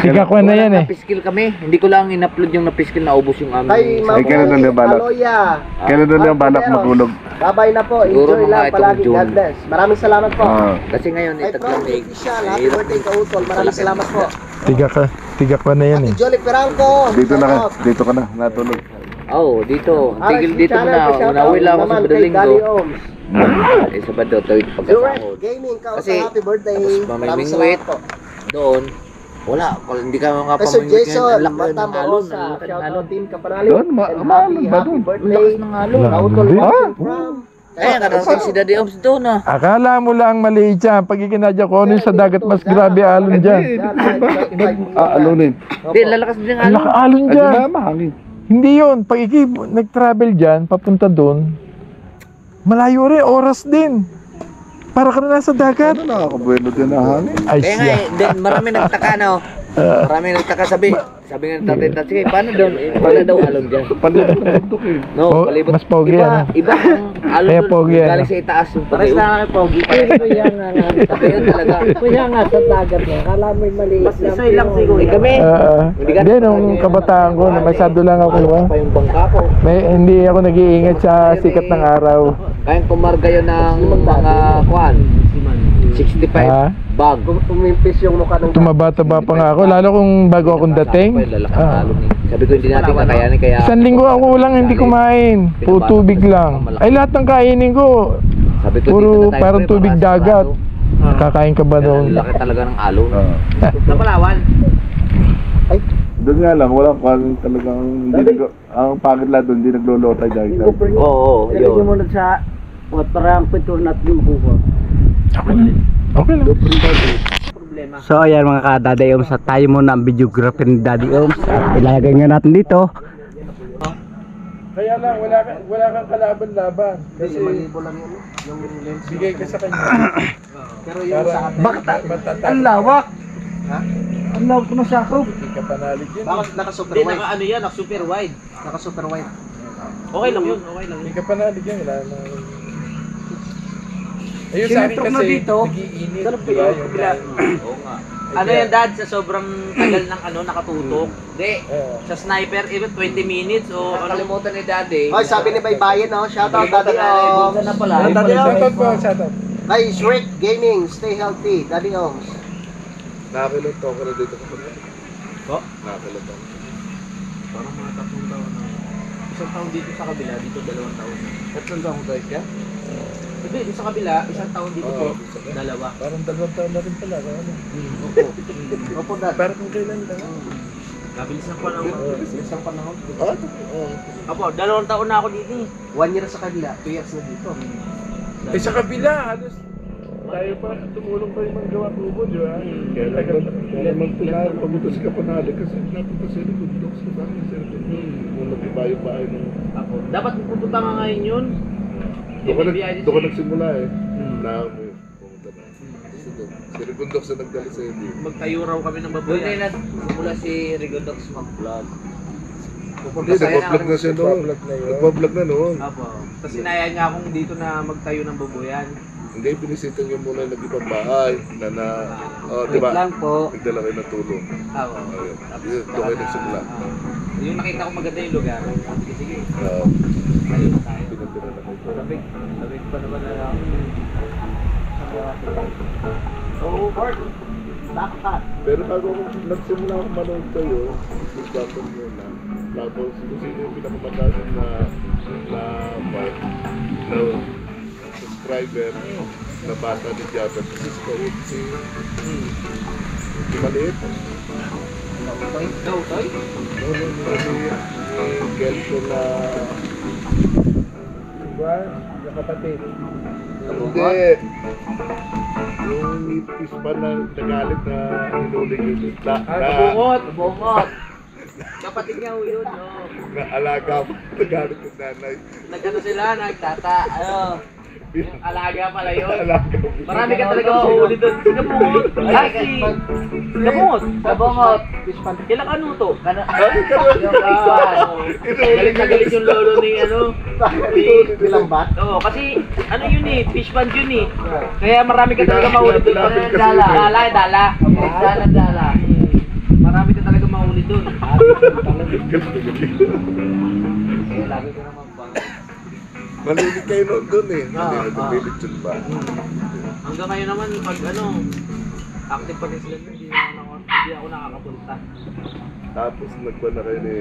Speaker 1: Tiga kwan na yan eh.
Speaker 8: Napiskil kami. Hindi ko lang in-upload yung napiskil, naubos yung
Speaker 2: Kay
Speaker 8: aming.
Speaker 2: Ma'am
Speaker 4: Ay, kailan na balak?
Speaker 2: Aloya.
Speaker 4: Kailan na yung balak maghulog?
Speaker 2: Babay na po.
Speaker 8: Siguro
Speaker 2: Enjoy
Speaker 8: mga
Speaker 2: lang
Speaker 8: itong
Speaker 2: palagi.
Speaker 8: June.
Speaker 2: God bless. Maraming salamat po.
Speaker 8: Kasi ngayon,
Speaker 2: Ay, Frank
Speaker 8: taglamig.
Speaker 2: Official. Happy birthday ka Utol. Maraming salamat po.
Speaker 1: Tiga kwan na yan eh.
Speaker 2: Ate Jolie Peranco.
Speaker 4: Dito ka na, natulog.
Speaker 8: Oo, dito. Tigil dito
Speaker 2: channel,
Speaker 8: muna. Unawi lang ako sa Badalinggo. Eh, Sabado, tawid
Speaker 2: Direct
Speaker 8: pagkasahod.
Speaker 2: Gaming ka.
Speaker 8: Kasi,
Speaker 2: Happy birthday.
Speaker 8: tapos
Speaker 2: Maraming
Speaker 8: mamimingwit.
Speaker 2: salamat po.
Speaker 8: Doon, wala. Hindi ka mga
Speaker 2: Kay Sir
Speaker 8: pamimingwit
Speaker 2: Jason,
Speaker 8: ngayon. Ang laki
Speaker 2: Mata
Speaker 8: ng alon.
Speaker 2: Morosa,
Speaker 8: Ang laki ng
Speaker 2: shout
Speaker 8: alon.
Speaker 2: out team Kapanali.
Speaker 4: Doon,
Speaker 2: And
Speaker 4: maalon ba
Speaker 2: happy
Speaker 4: doon?
Speaker 2: birthday.
Speaker 8: Ng alon.
Speaker 1: Wala.
Speaker 2: Utol
Speaker 1: Hindi.
Speaker 2: watching from
Speaker 8: Eh, nakarating si Daddy Oms doon ah.
Speaker 1: Akala mo lang maliit yan. Pag ikinadya ko, ano yung sa dagat, mas grabe alon dyan.
Speaker 7: Alunin.
Speaker 8: Hindi, lalakas din ang
Speaker 1: Ang
Speaker 8: alon.
Speaker 1: laka alon
Speaker 7: Ay,
Speaker 1: dyan.
Speaker 7: di ba, mahangin.
Speaker 1: Hindi yun. Pag nag-travel dyan, papunta doon, malayo rin, oras din. Para ka na nasa dagat.
Speaker 7: Ano nakakabuelo din ang hangin?
Speaker 1: Ay
Speaker 8: Kaya nga
Speaker 1: siya.
Speaker 8: din marami nagtaka no. Marami nagtaka sabi nga ng tatay tatay, paano daw alon diyan?
Speaker 7: Palibot ng bundok eh.
Speaker 8: No,
Speaker 1: Oh,
Speaker 8: palibot.
Speaker 1: mas pogi, ano?
Speaker 8: Iba ang alon
Speaker 1: Kaya
Speaker 8: doon,
Speaker 1: pogi, ano?
Speaker 8: galing sa itaas yung pareho. Pares na kay pogi. Kaya nga talaga.
Speaker 6: Kuya nga sa dagat mo. Kala mo'y maliit lang.
Speaker 8: Masisay lang siguro. Kami.
Speaker 1: Hindi, nung kabataan ko, masyado lang ako.
Speaker 8: Pa yung bangka ko.
Speaker 1: Hindi ako nag-iingat sa sikat ng araw.
Speaker 8: Kayang kumarga yun ng mga kwan. 65
Speaker 1: Ah?
Speaker 8: bag.
Speaker 2: Umimpis yung mukha ng
Speaker 1: Tumataba pa nga ako, lalo kung bago akong dating.
Speaker 8: Sabi ko hindi natin kakayanin kaya.
Speaker 1: Isang linggo ako lang hindi kumain. Puro tubig lang. Ay lahat ng kainin ko,
Speaker 8: Sabi ko
Speaker 1: puro
Speaker 8: dito na tayo,
Speaker 1: parang
Speaker 8: pre,
Speaker 1: tubig
Speaker 8: para
Speaker 1: dagat.
Speaker 8: sigurado.
Speaker 1: Kakain ka ba
Speaker 8: Ang
Speaker 1: noon?
Speaker 8: laki talaga ng alon. Sa Palawan.
Speaker 7: Doon nga lang, walang kwan talagang, ang pagod lang doon, hindi naglolotay dahil.
Speaker 8: Oo,
Speaker 6: Lagyan
Speaker 8: yun.
Speaker 6: mo na sa parang pintura natin yung buko.
Speaker 1: Okay lang.
Speaker 7: So ayan mga ka-Daddy Oms, tayo muna ang videographer ni Daddy Oms. Ilagay nga natin dito.
Speaker 1: Kaya lang, wala kang kalaban-laban. Kasi bigay ka sa kanya.
Speaker 2: Pero yung sa atin.
Speaker 1: Bakit?
Speaker 7: Ang lawak! Ang lawak ko na sakop.
Speaker 1: Hindi ka panalig yun.
Speaker 2: Bakit naka-super
Speaker 8: Hindi,
Speaker 2: wide?
Speaker 8: ano yan, super wide.
Speaker 2: Naka-super wide.
Speaker 8: Okay lang yun, okay lang
Speaker 1: Hindi
Speaker 8: yun.
Speaker 1: ka panalig yun. Wala na. Ayun sa akin kasi, nag-iinit. Diba yung
Speaker 8: Oo nga. Ano yan dad, sa sobrang tagal ng nakatutok? Hindi.
Speaker 1: Oo.
Speaker 8: Sa sniper, even 20 minutes o kalimutan ni daddy.
Speaker 2: Ay, sabi ni Baybayin, no? Shoutout, Daddy Oms.
Speaker 8: na pala.
Speaker 1: Shoutout po, shoutout.
Speaker 2: Kay Shrek Gaming, stay healthy, Daddy Oms.
Speaker 4: Nakakilang taon ka na dito kapag.
Speaker 8: Po?
Speaker 4: Nakakilang taon.
Speaker 8: Parang mga 3 taon na. Isang taon dito sa kabila, dito 2 taon.
Speaker 4: Tatlong taon tayo ka?
Speaker 8: Hindi, sa kabila, isang taon dito po, 2.
Speaker 1: Parang 2 taon na rin pala. Ano?
Speaker 2: Opo, Dad.
Speaker 1: Parang kung kailan lang.
Speaker 8: Kabilis ng panahon.
Speaker 2: Isang panahon.
Speaker 8: Apo, 2 taon na ako dito eh.
Speaker 2: 1 year sa kanila, 2 years na dito.
Speaker 1: Eh sa kabila, halos tayo pa, tumulong pa yung mga gawa kubo, di ba?
Speaker 4: Kaya naman pinahal, pagutos ka panalo kasi napunta sila bundok sa bahay sila bundok. Kung nagbayo-bayo ng...
Speaker 8: Apo, dapat pupunta nga ngayon yun.
Speaker 4: Doon ka nagsimula eh. Na pumunta na. Kasi doon, si Rigundok sa nagdala sa hindi.
Speaker 8: Magtayo raw kami ng baboy. Doon na nagsimula si Rigodox mag-vlog.
Speaker 4: Hindi, nagpa-vlog na siya noon. Nagpa-vlog na noon.
Speaker 8: Apo. Tapos sinayang niya akong dito na magtayo ng baboyan.
Speaker 4: Hindi, pinisitan niyo muna yung nag-ibang bahay. Di ba?
Speaker 6: lang po.
Speaker 4: Nagdala kayo ng tulong.
Speaker 8: Apo.
Speaker 4: Ayun. Doon kayo nagsimula.
Speaker 8: Yung nakita ko maganda yung lugar. Sige, sige. Tayo na tayo.
Speaker 4: Pinatira na kayo.
Speaker 8: Labig pa naman na lang.
Speaker 2: So, Bart, backpack.
Speaker 4: Pero bago nagsimula akong manood sa'yo, nagbatong mo na. Tapos, kung sino yung pinakamataas na subscriber na bata ni Jabber. Kasi si maliit.
Speaker 8: No, toy?
Speaker 4: Si Gelso na...
Speaker 1: Diba? Yung kapatid.
Speaker 4: Hindi. Yung nipis pa na nagalit na hinuling yun.
Speaker 8: Bungot! Kapatid niya yun, no?
Speaker 4: Na alaga pa, nagalit yung nanay.
Speaker 8: Nagkano sila, nagtata, yung alaga pala yun.
Speaker 4: Alaga.
Speaker 8: Marami ka talaga mahuli doon. Gabungot! Ay, si... Gabungot! Ilang ano to? Galit na galit yung lolo ni
Speaker 2: Bilang bat?
Speaker 8: Oo, kasi ano yun eh, fish pond yun eh. Kaya marami ka talaga mahuli doon. Dala. Marami ka talaga mahuli doon. Kaya lagi ko naman bang.
Speaker 4: Malilig kayo noon doon eh. Hindi nagpilit yun ba?
Speaker 8: Hanggang ngayon naman, pag active pa rin sila, hindi ako nakakapunta.
Speaker 4: Tapos nagpa na kayo ni...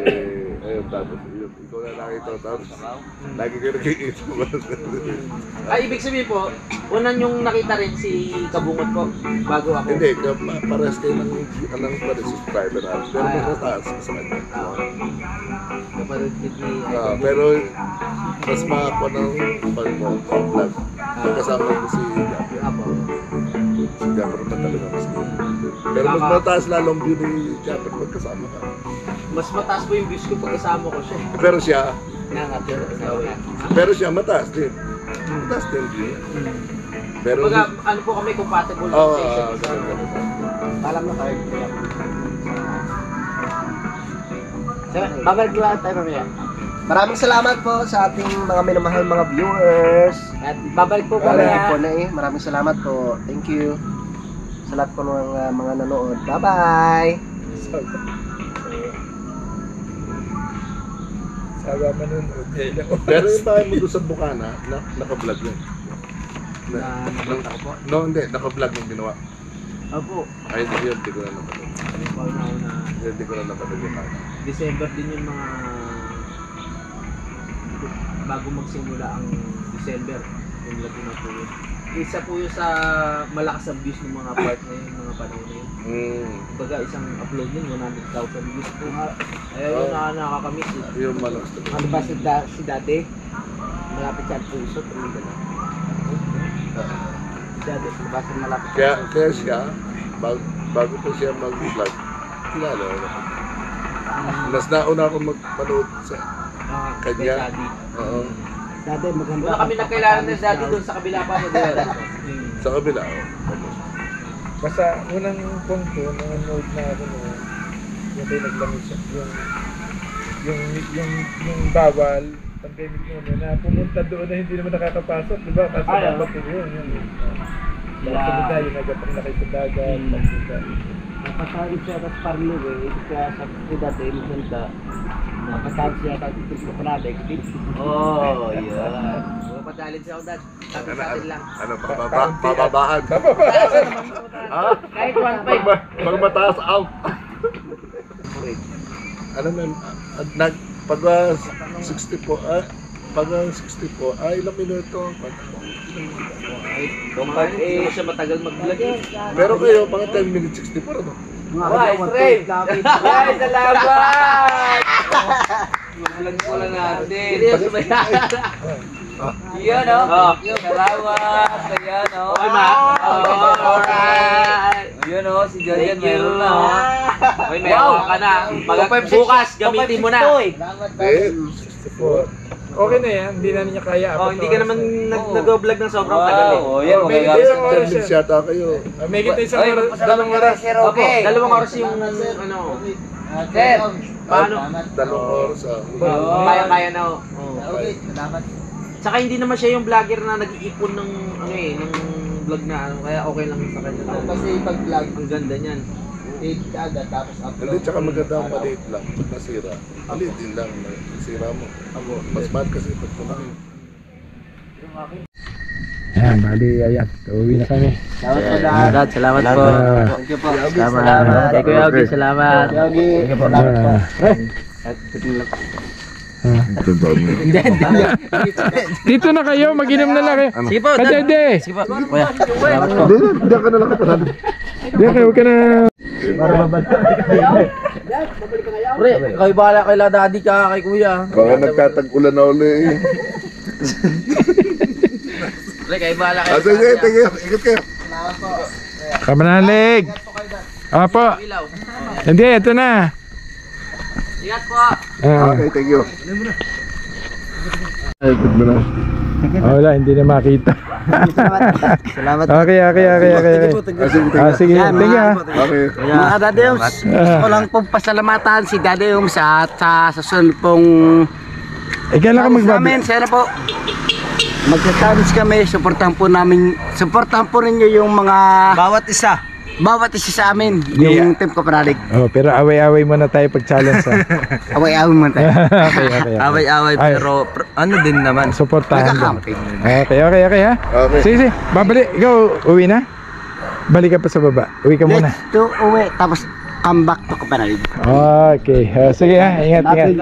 Speaker 4: Ayun, tapos ikaw na nakita ko. Tapos lagi kayo nakikita mo.
Speaker 8: Ay, ibig sabihin po, unan yung nakita rin si Kabungot ko, bago ako.
Speaker 4: Hindi, pares kayo ng subscriber natin. Pero mas mataas ka sa kanya.
Speaker 8: Dapat kapatid ni
Speaker 4: Pero mas makakuha ng pag-vlog. Kasama ko si Japper.
Speaker 8: Apo.
Speaker 4: Si Japper pa talaga mas pero mas mataas lalong view ni Japper pag kasama ka.
Speaker 8: Mas mataas po yung views ko pag kasama ko siya.
Speaker 4: Pero siya mataas din. Mataas din view. Pero
Speaker 8: Baga, ano po kami compatible
Speaker 4: Oo,
Speaker 8: sa isa't isa.
Speaker 7: Alam na tayo. Babalik lang tayo mamaya.
Speaker 2: Maraming salamat po sa ating mga minamahal mga viewers.
Speaker 7: At babalik po
Speaker 2: Babalik po
Speaker 7: mamaya.
Speaker 2: na Maraming salamat po. Thank you. Sa lahat po ng mga nanood. Bye-bye.
Speaker 1: Saga manunod.
Speaker 4: pero yung bahay mo doon sa Bukana, naka-vlog yun. No, hindi. Naka-vlog yung ginawa.
Speaker 8: Opo.
Speaker 4: Ay, hindi yun. Hindi ko na napanood. Hindi ko na napanood yung bahay.
Speaker 8: December din yung mga bago magsimula ang December yung Laguna po yun. Isa po yun sa malakas ang views ng mga part na yun, mga panahon na yun. Baga isang upload yun, 100,000 views po nga. Kaya yun nakakamiss eh.
Speaker 4: Yung malakas talaga.
Speaker 7: Ano ba si dati? Malapit siya ang puso. Tumigil na. Dati, basta malapit siya.
Speaker 4: Kaya siya, bago pa siya mag-vlog, kilala ako. Mas nauna ako magpanood sa kanya.
Speaker 8: Daddy.
Speaker 4: Oo.
Speaker 7: Dati maganda.
Speaker 8: Wala kami nagkailangan ng daddy doon sa kabila pa.
Speaker 4: Sa kabila, oo.
Speaker 1: Basta unang punto, nung note na ako noon, yung tayo naglamig siya, yung bawal, pandemic noon, na pumunta doon na hindi naman nakakapasok, di ba? Kasi dapat yun. Dapat tayo nagpapaglaki sa dagat, pagpunta.
Speaker 7: Napasali siya at parlo eh. Kaya sa dati, maganda. Napasali siya at ito sa product.
Speaker 8: Oh, yan. Papadalin siya ako dad. Sabi sa atin lang.
Speaker 4: Ano, pababaan. Ha?
Speaker 8: Kahit 1.5.
Speaker 4: Pag mataas, out. Ano man, pag 60 po, ilang minuto.
Speaker 8: Kumpag eh, siya matagal mag-vlog eh.
Speaker 4: Pero kayo, mga 10 minutes, 60 po rin.
Speaker 8: Wow, straight! Ay, salamat! Vlog ko lang natin. Yun o. Salamat. Ayan o. Okay ma? Alright. Yun o, si Jorian meron na o. Okay, meron ka na. Bukas, gamitin mo na.
Speaker 1: Okay na yan, hindi na niya kaya.
Speaker 8: Oh, hindi ka naman nag-vlog ng sobrang tagal eh.
Speaker 4: Oh, yan. May 10 minutes yata kayo.
Speaker 1: May kita isang oras, dalawang oras.
Speaker 8: Okay, 2 oras yung ano. Sir, paano?
Speaker 4: 2 oras.
Speaker 8: Kaya na o. Tsaka hindi naman siya yung vlogger na nag-iipon ng ano eh, ng vlog na ano, kaya okay lang sa kanya.
Speaker 2: Kasi pag-vlog,
Speaker 8: Ang ganda niyan.
Speaker 2: take agad tapos upload.
Speaker 4: Hindi, tsaka maganda ang maliit lang. Pag nasira, maliit din lang. Nasira mo. Mas mahal kasi pag kumaki.
Speaker 1: Ayan, bali, ayan. Uwi na kami.
Speaker 7: Salamat po dad. Salamat po.
Speaker 2: Thank you po.
Speaker 7: Salamat. Kay Kuya Ogie, salamat.
Speaker 2: Yogi, salamat po.
Speaker 1: Dito na kayo, mag-inom na lang kayo.
Speaker 7: Sige po, dad.
Speaker 1: Hindi.
Speaker 7: Sige po. Kuya. Salamat po.
Speaker 4: Hindi ka na lang kapanan.
Speaker 1: Hindi, kayo ka na.
Speaker 7: Pre, kayo bahala kay daddy ka kay kuya.
Speaker 4: Baka nagkatag-ulan na uli.
Speaker 8: Pre, kayo bahala kayo.
Speaker 4: Sige, tingin. Ikot kayo.
Speaker 1: Kamanalig. Apo.
Speaker 8: Ilaw.
Speaker 1: Hindi, ito na.
Speaker 8: Ingat po.
Speaker 4: Okay, thank you. Ikot mo na.
Speaker 1: Wala, hindi na makita.
Speaker 7: Salamat.
Speaker 1: Okay. Sige, thank you.
Speaker 4: Okay.
Speaker 7: Mga Daddy Oms, gusto ko lang pong pasalamatan si Daddy Oms at sa susunod pong
Speaker 1: Kailan ka
Speaker 7: namin.
Speaker 1: magbabi?
Speaker 7: Sana po magta-challenge kami, supportahan po ninyo yung mga bawat isa sa amin, yung Team Kapanalik.
Speaker 1: Oh, pero away-away muna tayo pag-challenge ha.
Speaker 7: Away-away man tayo.
Speaker 1: Okay.
Speaker 7: Away-away
Speaker 1: Ay.
Speaker 7: pero ano din naman.
Speaker 1: Supportahan lang.
Speaker 7: Nagka-camping.
Speaker 1: Okay ha.
Speaker 4: Okay.
Speaker 1: Sige, babalik. Ikaw, uwi na? Balik ka pa sa baba. Uwi ka muna.
Speaker 7: Let's to uwi, tapos come back to Kapanalik.
Speaker 1: Okay. Sige ha. Ingat.
Speaker 4: Ate,